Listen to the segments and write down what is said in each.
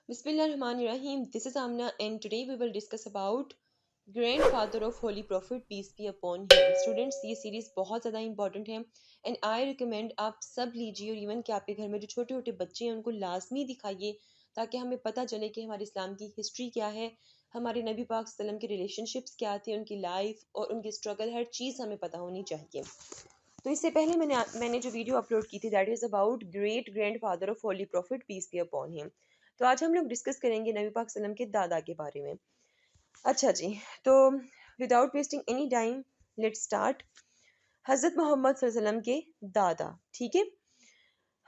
Bismillahirrahmanirrahim. This is Amna, and today we will discuss about grandfather of Holy Prophet, peace be upon him. Students, ये series बहुत ज़्यादा important है and I recommend आप सब लीजिए, और इवन कि आपके घर में जो छोटे छोटे बच्चे हैं उनको लाजमी दिखाइए, ताकि हमें पता चले कि हमारे इस्लाम की हिस्ट्री क्या है, हमारे नबी पाक सल्लम के रिलेशनशिप्स क्या थे, उनकी लाइफ और उनकी स्ट्रगल, हर चीज़ हमें पता होनी चाहिए. तो इससे पहले मैंने जो वीडियो अपलोड की थी, that is about great grand father of holy prophet, peace be upon him. तो आज हम लोग डिस्कस करेंगे नबी पाक सल्लम के दादा के बारे में. अच्छा जी, तो without wasting any time let's start. हज़रत मोहम्मद सल्लल्लाहु अलैहि वसल्लम के दादा, ठीक है.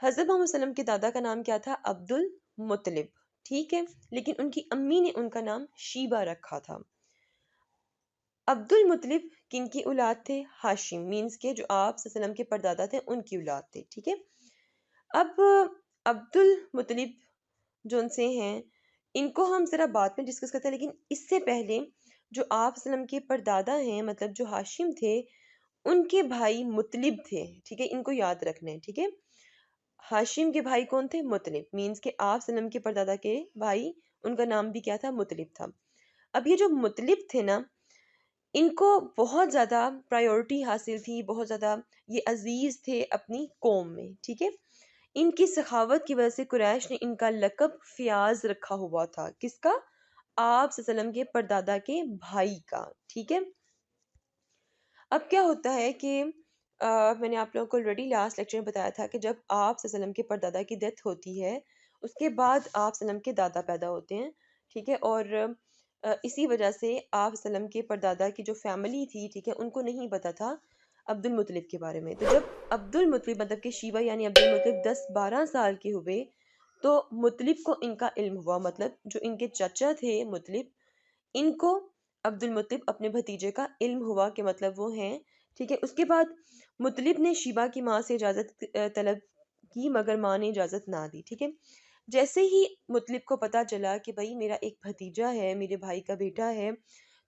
हज़रत मोहम्मद सल्लम के दादा का नाम क्या था? अब्दुल मुत्तलिब, ठीक है. लेकिन उनकी अम्मी ने उनका नाम शीबा रखा था. अब्दुल मुत्तलिब किन की औलाद थे? हाशिम, मीन्स के जो आप सल्लम के परदादा थे उनकी औलाद थे, ठीक है. अब अब्दुल मुत्तलिब जो उनसे हैं, इनको हम ज़रा बाद में डिस्कस करते हैं, लेकिन इससे पहले जो आप सल्लम के परदादा हैं, मतलब जो हाशिम थे, उनके भाई मुत्तलिब थे, ठीक है. इनको याद रखना है, ठीक है. हाशिम के भाई कौन थे? मुत्तलिब, मीन्स के आप सल्लम के परदादा के भाई, उनका नाम भी क्या था? मुत्तलिब था. अब ये जो मुत्तलिब थे ना, इनको बहुत ज़्यादा प्रायोरिटी हासिल थी, बहुत ज़्यादा ये अजीज़ थे अपनी कौम में, ठीक है. इनकी सखावत की वजह से कुरैश ने इनका लक़ब फ़ियाज़ रखा हुआ था. किसका? आप सल्लम के परदादा के भाई का, ठीक है. अब क्या होता है कि मैंने आप लोगों को ऑलरेडी लास्ट लेक्चर में बताया था कि जब आप सल्लम के परदादा की डेथ होती है, उसके बाद आप सल्लम के दादा पैदा होते हैं, ठीक है. और इसी वजह से आप सल्लम के परदादा की जो फैमिली थी, ठीक है, उनको नहीं पता था अब्दुल मुत्तलिब के बारे में. तो जब अब्दुल मुत्तलिब मतलब कि शीबा यानी अब्दुल मुत्तलिब 10-12 साल के हुए, तो मुत्तलिब को इनका इल्म हुआ, मतलब जो इनके चाचा थे मुत्तलिब, इनको अब्दुल मुत्तलिब अपने भतीजे का इल्म हुआ कि मतलब वो हैं, ठीक है. उसके बाद मुत्तलिब ने शीबा की माँ से इजाज़त तलब की, मगर माँ ने इजाज़त ना दी, ठीक है. जैसे ही मुत्तलिब को पता चला कि भाई मेरा एक भतीजा है, मेरे भाई का बेटा है,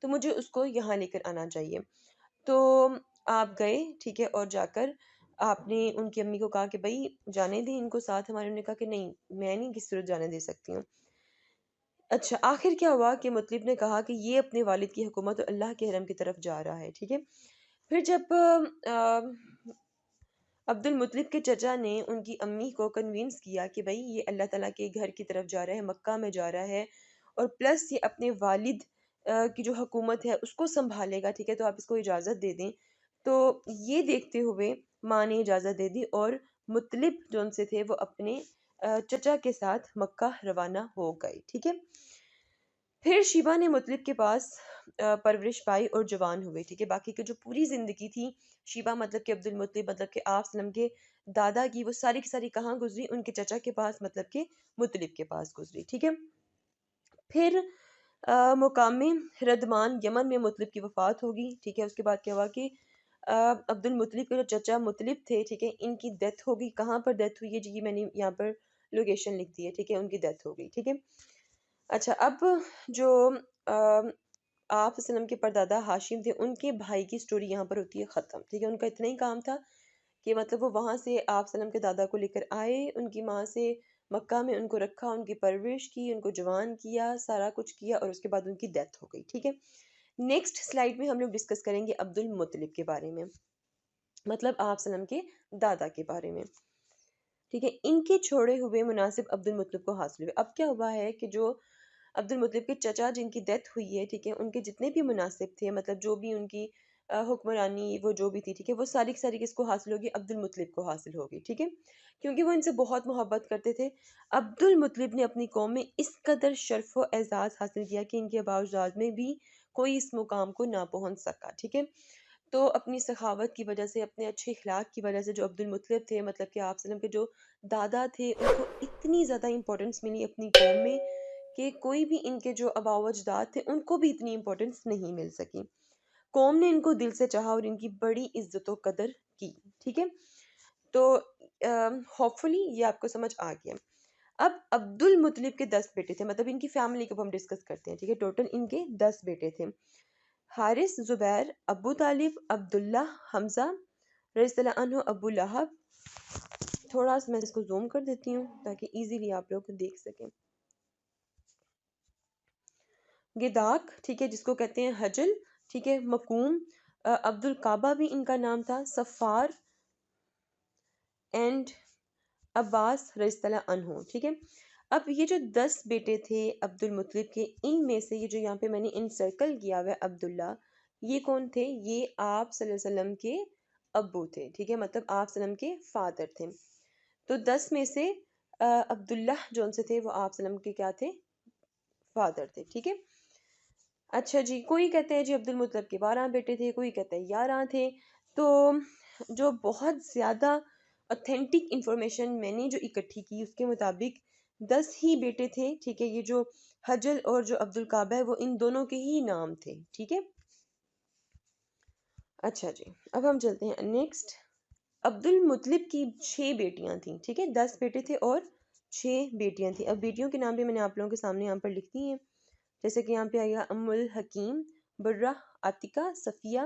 तो मुझे उसको यहाँ लेकर आना चाहिए. तो आप गए, ठीक है, और जाकर आपने उनकी अम्मी को कहा कि भाई जाने दें इनको साथ हमारे. उन्होंने कहा कि नहीं, मैं नहीं किसी सूरत जाने दे सकती हूँ. अच्छा, आखिर क्या हुआ कि मुत्तलिब ने कहा कि ये अपने वालिद की हुकूमत और अल्लाह के हरम की तरफ जा रहा है, ठीक है. फिर जब अब्दुल मुत्तलिब के चचा ने उनकी अम्मी को कन्विंस किया कि भाई ये अल्लाह ताला के घर की तरफ जा रहा है, मक्का में जा रहा है, और प्लस ये अपने वालिद की जो हुकूमत है उसको संभालेगा, ठीक है, तो आप इसको इजाज़त दे दें. तो ये देखते हुए माँ ने इजाज़त दे दी, और मुत्तलिब जो उनसे थे वो अपने चचा के साथ मक्का रवाना हो गए, ठीक है. फिर शीबा ने मुत्तलिब के पास परवरिश पाई और जवान हुए, ठीक है. बाकी की जो पूरी ज़िंदगी थी, शीबा मतलब कि अब्दुल मुत्तलिब मतलब कि आप सल्लम के दादा की, वो सारी की सारी कहाँ गुजरी? उनके चचा के पास, मतलब कि मुत्तलिब के पास गुजरी, ठीक है. फिर मुकाम रदमान यमन में मुत्तलिब की वफ़ात होगी, ठीक है. उसके बाद क्या हुआ कि अब्दुल मुत्तलिब के जो चचा मुत्तलिब थे, ठीक है, इनकी डेथ हो गई. कहाँ पर डेथ हुई है जी? ये मैंने यहाँ पर लोकेशन लिख दी है, ठीक है. उनकी डेथ हो गई, ठीक है. अच्छा, अब जो अ, आप वसल्लम के परदादा हाशिम थे, उनके भाई की स्टोरी यहाँ पर होती है ख़त्म, ठीक है. उनका इतना ही काम था कि मतलब वो वहाँ से आप सल्लम के दादा को लेकर आए, उनकी माँ से मक्का में उनको रखा, उनकी परवरिश की, उनको जवान किया, सारा कुछ किया, और उसके बाद उनकी डेथ हो गई, ठीक है. नेक्स्ट स्लाइड में हम लोग डिस्कस करेंगे अब्दुल मुत्तलिब के बारे में, मतलब आप सल्लम के दादा के बारे में, ठीक है. इनके छोड़े हुए मुनासिब अब्दुल मुत्तलिब को हासिल हुए. अब क्या हुआ है कि जो अब्दुल मुत्तलिब के चचा जिनकी डेथ हुई है, ठीक है, उनके जितने भी मुनासिब थे, मतलब जो भी उनकी हुक्मरानी वो जो भी थी, ठीक है, वो सारी की सारी किसको हासिल होगी? अब्दुल मुत्तलिब को हासिल होगी, ठीक है, क्योंकि वो इनसे बहुत मोहब्बत करते थे. अब्दुल मुत्तलिब ने अपनी कौम में इस कदर शर्फ व एजाज़ हासिल किया कि इनके बावजूद में भी कोई इस मुकाम को ना पहुंच सका, ठीक है. तो अपनी सखावत की वजह से, अपने अच्छे इखलाक की वजह से, जो अब्दुल मुत्तलिब थे, मतलब कि आप सल्लम के जो दादा थे, उनको इतनी ज़्यादा इंपॉर्टेंस मिली अपनी कौम में कि कोई भी इनके जो आबाव अजदाद थे उनको भी इतनी इंपॉर्टेंस नहीं मिल सकी. कौम ने इनको दिल से चाहा और इनकी बड़ी इज्जत व कदर की, ठीक है. तो होपफुली ये आपको समझ आ गया. अब अब्दुल मुत्तलिब के 10 बेटे थे, मतलब इनकी फैमिली को हम डिस्कस करते हैं, ठीक है. टोटल इनके 10 बेटे थे. हारिस, ज़ुबैर, अबू तालिब, अब्दुल्ला, हमज़ा रज़ियल्लाहु अन्हु, अबू लहब. थोड़ा सा मैं इसको जूम कर देती हूँ ताकि इजीली आप लोग देख सकें. گداک، ٹھیک ہے، جس کو کہتے ہیں حجل، ٹھیک ہے، مقوم، عبد الکعبہ بھی ان کا نام تھا، صفار اینڈ عباس رضی اللہ عنہ، ٹھیک ہے۔ اب یہ جو 10 بیٹے تھے عبد المطلب کے، ان میں سے یہ جو یہاں پہ میں نے انسرکل کیا ہوا ہے عبداللہ، یہ کون تھے؟ یہ آپ صلی اللہ علیہ وسلم کے ابو تھے، ٹھیک ہے، مطلب آپ صلی اللہ علیہ وسلم کے فادر تھے۔ تو 10 میں سے عبداللہ جون سے تھے وہ آپ صلی اللہ علیہ وسلم کے کیا تھے؟ فادر تھے، ٹھیک ہے۔ اچھا جی، کوئی کہتے ہیں جی عبد المطلب کے 12 بیٹے تھے، کوئی کہتے ہیں 11 تھے۔ تو جو بہت زیادہ اوتھینٹک انفارمیشن میں نے جو اکٹھی کی اس کے مطابق 10 ہی بیٹے تھے، ٹھیک ہے۔ یہ جو حجل اور جو عبد الکعبہ ہے وہ ان دونوں کے ہی نام تھے، ٹھیک ہے۔ اچھا جی، اب ہم چلتے ہیں نیکسٹ۔ عبد المطلب کی 6 بیٹیاں تھیں، ٹھیک ہے، 10 بیٹے تھے اور 6 بیٹیاں تھیں۔ اب بیٹیوں کے نام بھی میں نے آپ لوگوں کے سامنے یہاں پر لکھ دی ہیں، جیسے کہ یہاں پہ آئے گا ام الحکیم، برہ، عاتکہ، صفیہ،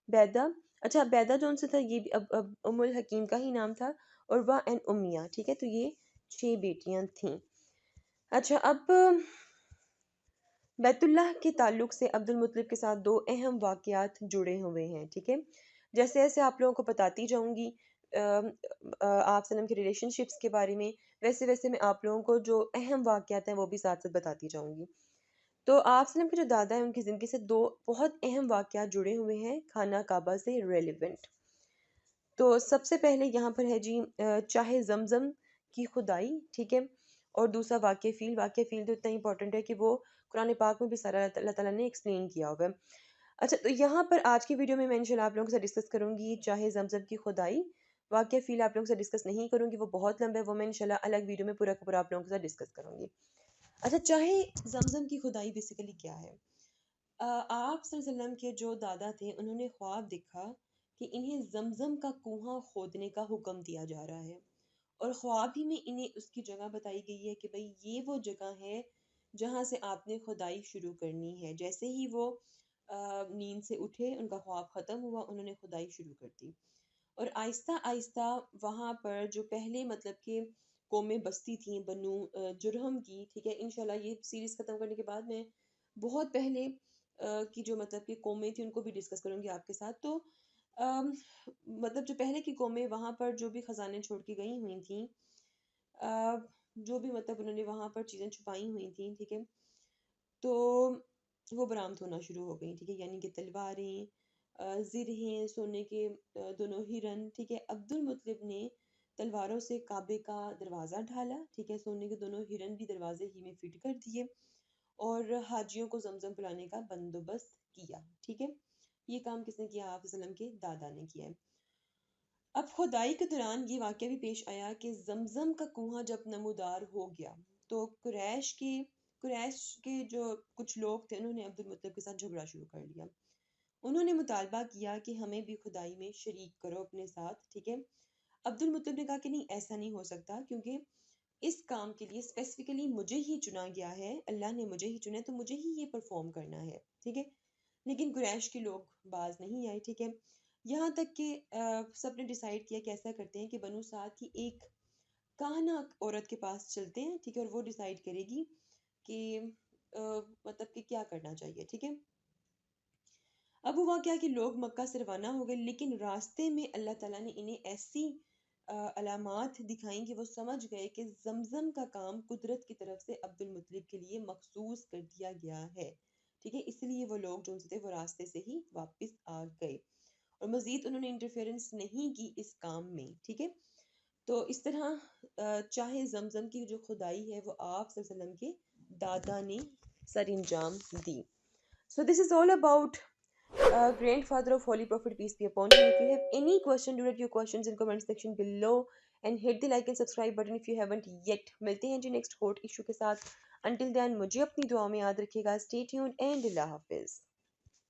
بیدہ۔ اچھا، بیدہ جون سے تھا یہ بھی اب ام الحکیم کا ہی نام تھا، اور وہ این امیہ، ٹھیک ہے۔ تو یہ 6 بیٹیاں تھیں۔ اچھا، اب بیت اللہ کے تعلق سے عبد المطلب کے ساتھ 2 اہم واقعات جڑے ہوئے ہیں، ٹھیک ہے۔ جیسے جیسے آپ لوگوں کو بتاتی جاؤں گی آپ صلی اللہ علیہ وسلم کے ریلیشن شپس کے بارے میں، ویسے ویسے میں آپ لوگوں کو جو اہم واقعات ہیں وہ بھی ساتھ ساتھ بتاتی جاؤں گی۔ تو آپ صلی اللہ علیہ وسلم کے جو دادا ہیں ان کی زندگی سے 2 بہت اہم واقعات جڑے ہوئے ہیں خانہ کعبہ سے ریلیونٹ۔ تو سب سے پہلے یہاں پر ہے جی چاہے زمزم کی خدائی، ٹھیک ہے، اور دوسرا واقع فیل۔ واقع فیل تو اتنا امپورٹنٹ ہے کہ وہ قرآن پاک میں بھی سارا اللہ تعالیٰ نے ایکسپلین کیا ہوا ہے۔ اچھا، تو یہاں پر آج کی ویڈیو میں انشاءاللہ آپ لوگوں کے ساتھ ڈسکس کروں گی چاہے زمزم کی خدائی۔ واقع فیل آپ لوگوں سے ڈسکس نہیں کروں گی، وہ بہت لمبا ہے، وہ میں انشاءاللہ الگ ویڈیو میں پورا کا پورا آپ لوگوں کے ساتھ ڈسکس کروں گی۔ اچھا، چاہے زمزم کی خدائی بیسیکلی کیا ہے؟ آپ صلی اللہ علیہ وسلم کے جو دادا تھے انہوں نے خواب دیکھا کہ انہیں زمزم کا کنواں کھودنے کا حکم دیا جا رہا ہے، اور خواب ہی میں انہیں اس کی جگہ بتائی گئی ہے کہ بھئی یہ وہ جگہ ہے جہاں سے آپ نے کھدائی شروع کرنی ہے۔ جیسے ہی وہ نیند سے اٹھے، ان کا خواب ختم ہوا، انہوں نے کھدائی شروع کر دی، اور آہستہ آہستہ وہاں پر جو پہلے مطلب کہ قومیں بستی تھیں بنو جرہم کی، ٹھیک ہے، انشاءاللہ یہ سیریز ختم کرنے کے بعد میں بہت پہلے کی جو مطلب کہ قومیں تھیں ان کو بھی ڈسکس کروں گی آپ کے ساتھ۔ تو مطلب جو پہلے کی قومیں وہاں پر جو بھی خزانے چھوڑ کے گئی ہوئی تھیں، جو بھی مطلب انہوں نے وہاں پر چیزیں چھپائی ہوئی تھیں، ٹھیک ہے، تو وہ برآمد ہونا شروع ہو گئی، ٹھیک ہے، یعنی کہ تلواریں، زرہیں، سونے کے 2 ہرن، ٹھیک ہے۔ عبد المطلب نے تلواروں سے کعبے کا دروازہ ڈھالا، ٹھیک ہے، سونے کے 2 ہرن بھی دروازے ہی میں فٹ کر دیے، اور حاجیوں کو زمزم پلانے کا بندوبست کیا، ٹھیک ہے۔ یہ کام کس نے کیا؟ آپ صلی اللہ علیہ وسلم کے دادا نے کیا ہے۔ اب کھدائی کے دوران یہ واقعہ بھی پیش آیا کہ زمزم کا کنواں جب نمودار ہو گیا تو قریش کے جو کچھ لوگ تھے انہوں نے عبد المطلب کے ساتھ جھگڑا شروع کر لیا۔ انہوں نے مطالبہ کیا کہ ہمیں بھی کھدائی میں شریک کرو اپنے ساتھ، ٹھیک ہے۔ عبد المطلب نے کہا کہ نہیں، ایسا نہیں ہو سکتا، کیونکہ اس کام کے لیے اسپیسیفکلی مجھے ہی چنا گیا ہے، اللہ نے مجھے ہی چنا ہے، تو مجھے ہی یہ پرفارم کرنا ہے، ٹھیک ہے۔ لیکن قریش کے لوگ باز نہیں آئے، ٹھیک ہے۔ یہاں تک کہ سب نے ڈیسائیڈ کیا کہ ایسا کرتے ہیں کہ بنو سعد کی ایک کاہنہ عورت کے پاس چلتے ہیں، ٹھیک ہے، اور وہ ڈیسائیڈ کرے گی کہ مطلب کہ کیا کرنا چاہیے، ٹھیک ہے۔ اب ہوا کیا کہ لوگ مکہ سے روانہ ہو گئے، لیکن راستے میں اللہ تعالیٰ نے انہیں ایسی علامات دکھائیں کہ وہ سمجھ گئے کہ زمزم کا کام قدرت کی طرف سے عبد المطلب کے لیے مخصوص کر دیا گیا ہے، ٹھیک ہے۔ اس لیے وہ لوگ جو تھے وہ راستے سے ہی واپس آ گئے، اور مزید انہوں نے انٹرفیئرنس نہیں کی اس کام میں، ٹھیک ہے۔ تو اس طرح چاہے زمزم کی جو خدائی ہے وہ آپ صلی اللہ علیہ وسلم کے دادا نے سر انجام دی۔ So this is all about grandfather of Holy Prophet, peace be upon him. If you have any question, do write your questions in comment section below and hit the like and subscribe button if you haven't yet. ملتے ہیں جی next hot issue کے ساتھ. Until then مجھے اپنی دعا میں یاد رکھیے گا. Stay tuned and اللہ حافظ.